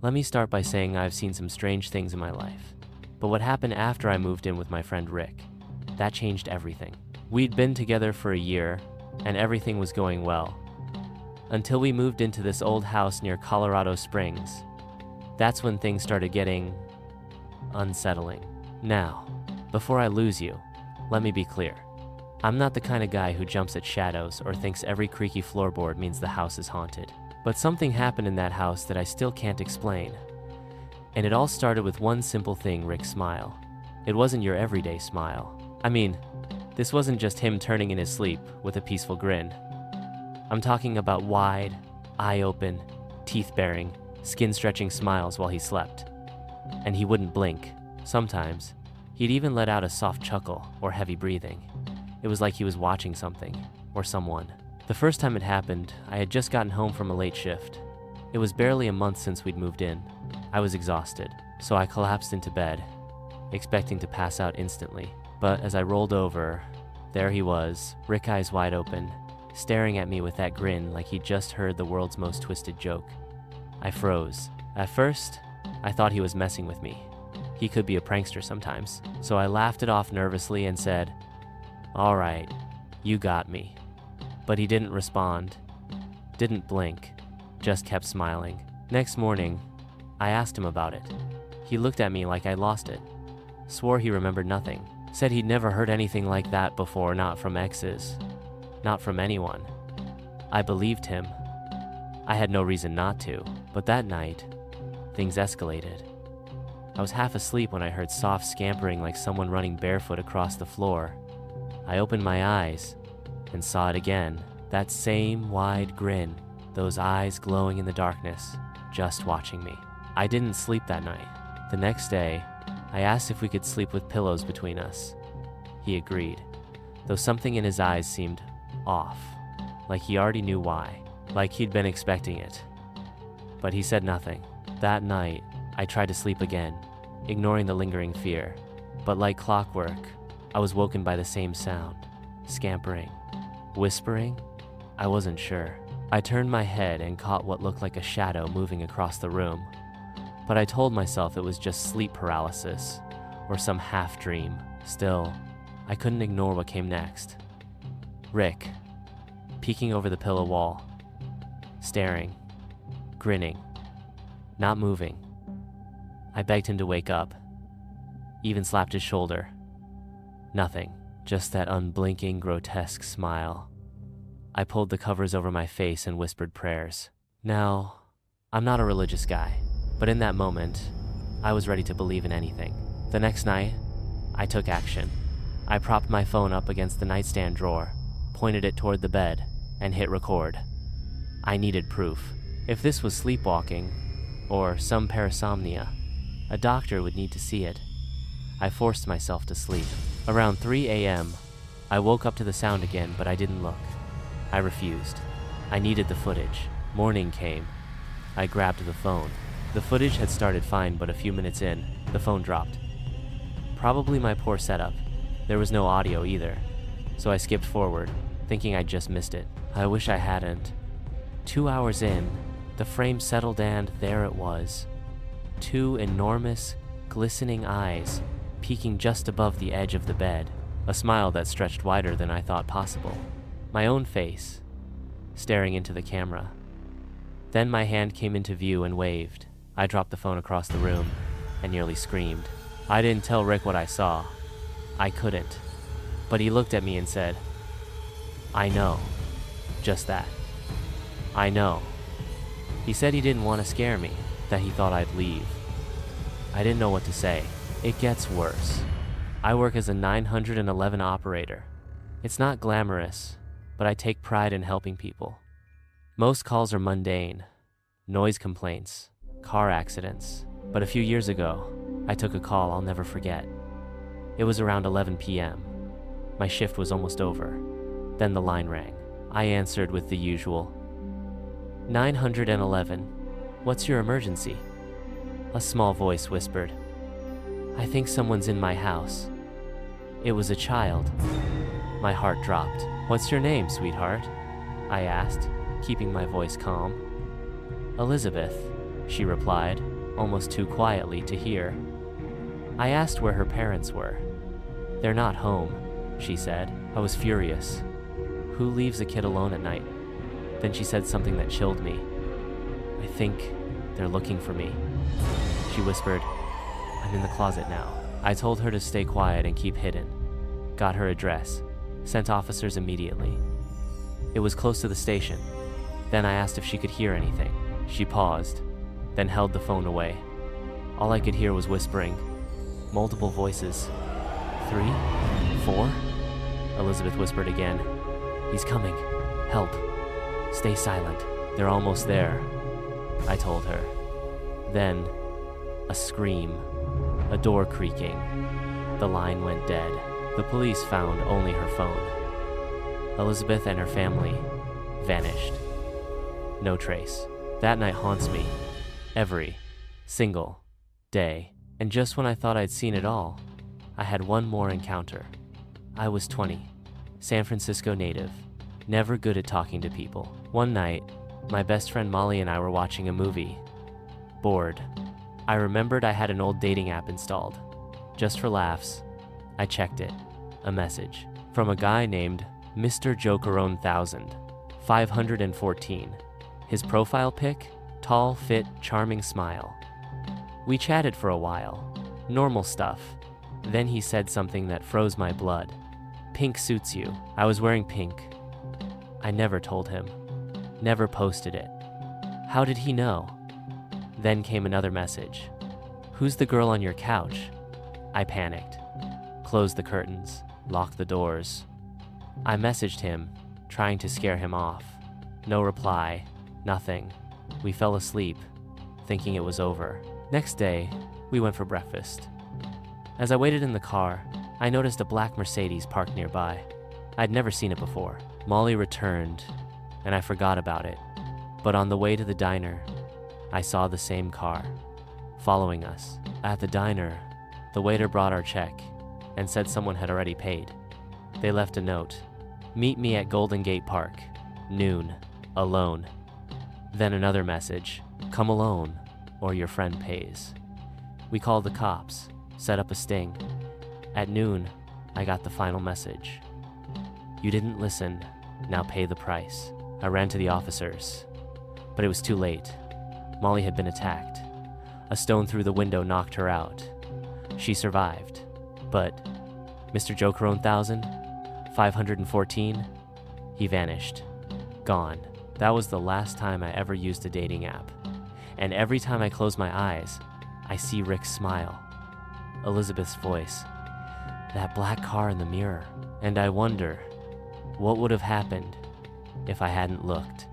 Let me start by saying I've seen some strange things in my life. But what happened after I moved in with my friend Rick, that changed everything. We'd been together for a year, and everything was going well. Until we moved into this old house near Colorado Springs. That's when things started getting unsettling. Now, before I lose you, let me be clear. I'm not the kind of guy who jumps at shadows or thinks every creaky floorboard means the house is haunted. But something happened in that house that I still can't explain. And it all started with one simple thing: Rick's smile. It wasn't your everyday smile. I mean, this wasn't just him turning in his sleep with a peaceful grin. I'm talking about wide, eye-open, teeth-baring, skin-stretching smiles while he slept. And he wouldn't blink. Sometimes, he'd even let out a soft chuckle or heavy breathing. It was like he was watching something, or someone. The first time it happened, I had just gotten home from a late shift. It was barely a month since we'd moved in. I was exhausted, so I collapsed into bed, expecting to pass out instantly. But as I rolled over, there he was, Rick eyes wide open, staring at me with that grin like he'd just heard the world's most twisted joke. I froze. At first, I thought he was messing with me. He could be a prankster sometimes. So I laughed it off nervously and said, "All right, you got me." But he didn't respond, didn't blink, just kept smiling. Next morning, I asked him about it. He looked at me like I lost it, swore he remembered nothing, said he'd never heard anything like that before, not from exes, not from anyone. I believed him. I had no reason not to, but that night, things escalated. I was half asleep when I heard soft scampering like someone running barefoot across the floor. I opened my eyes and saw it again, that same wide grin, those eyes glowing in the darkness, just watching me. I didn't sleep that night. The next day, I asked if we could sleep with pillows between us. He agreed, though something in his eyes seemed off, like he already knew why, like he'd been expecting it. But he said nothing. That night, I tried to sleep again, ignoring the lingering fear. But like clockwork, I was woken by the same sound, scampering, whispering. I wasn't sure. I turned my head and caught what looked like a shadow moving across the room. But I told myself it was just sleep paralysis, or some half-dream. Still, I couldn't ignore what came next. Rick, peeking over the pillow wall, staring, grinning, not moving. I begged him to wake up, even slapped his shoulder. Nothing, just that unblinking, grotesque smile. I pulled the covers over my face and whispered prayers. Now, I'm not a religious guy, but in that moment, I was ready to believe in anything. The next night, I took action. I propped my phone up against the nightstand drawer, pointed it toward the bed, and hit record. I needed proof. If this was sleepwalking, or some parasomnia, a doctor would need to see it. I forced myself to sleep. Around 3 a.m., I woke up to the sound again, but I didn't look. I refused. I needed the footage. Morning came. I grabbed the phone. The footage had started fine, but a few minutes in, the phone dropped. Probably my poor setup. There was no audio either, so I skipped forward, thinking I'd just missed it. I wish I hadn't. 2 hours in, the frame settled and there it was. 2 enormous, glistening eyes peeking just above the edge of the bed, a smile that stretched wider than I thought possible. My own face, staring into the camera. Then my hand came into view and waved. I dropped the phone across the room and nearly screamed. I didn't tell Rick what I saw. I couldn't. But he looked at me and said, "I know." Just that. I know. He said he didn't want to scare me, that he thought I'd leave. I didn't know what to say. It gets worse. I work as a 911 operator. It's not glamorous, but I take pride in helping people. Most calls are mundane, noise complaints, car accidents. But a few years ago, I took a call I'll never forget. It was around 11 p.m. My shift was almost over. Then the line rang. I answered with the usual, 911, what's your emergency? A small voice whispered, I think someone's in my house. It was a child. My heart dropped. What's your name, sweetheart? I asked, keeping my voice calm. Elizabeth, she replied, almost too quietly to hear. I asked where her parents were. They're not home, she said. I was furious. Who leaves a kid alone at night? Then she said something that chilled me. I think they're looking for me. She whispered, I'm in the closet now. I told her to stay quiet and keep hidden. Got her address. Sent officers immediately. It was close to the station. Then I asked if she could hear anything. She paused, then held the phone away. All I could hear was whispering. Multiple voices. 3? 4? Elizabeth whispered again. He's coming. Help. Stay silent. They're almost there, I told her. Then, a scream. A door creaking. The line went dead. The police found only her phone. Elizabeth and her family vanished. No trace. That night haunts me. Every single day. And just when I thought I'd seen it all, I had one more encounter. I was 20. San Francisco native. Never good at talking to people. One night, my best friend Molly and I were watching a movie. Bored. I remembered I had an old dating app installed. Just for laughs, I checked it. A message from a guy named Mr. Jokerone 1000, 514. His profile pic, tall, fit, charming smile. We chatted for a while, normal stuff. Then he said something that froze my blood. Pink suits you. I was wearing pink. I never told him. Never posted it. How did he know? Then came another message. Who's the girl on your couch? I panicked. Closed the curtains. Locked the doors. I messaged him, trying to scare him off. No reply. Nothing. We fell asleep, thinking it was over. Next day, we went for breakfast. As I waited in the car, I noticed a black Mercedes parked nearby. I'd never seen it before. Molly returned, and I forgot about it. But on the way to the diner, I saw the same car, following us. At the diner, the waiter brought our check and said someone had already paid. They left a note. Meet me at Golden Gate Park, noon, alone. Then another message. Come alone, or your friend pays. We called the cops, set up a sting. At noon, I got the final message. You didn't listen, now pay the price. I ran to the officers, but it was too late. Molly had been attacked. A stone through the window knocked her out. She survived, but Mr. Jokerone 1000, 514, he vanished. Gone. That was the last time I ever used a dating app. And every time I close my eyes, I see Rick's smile, Elizabeth's voice, that black car in the mirror. And I wonder, what would have happened if I hadn't looked?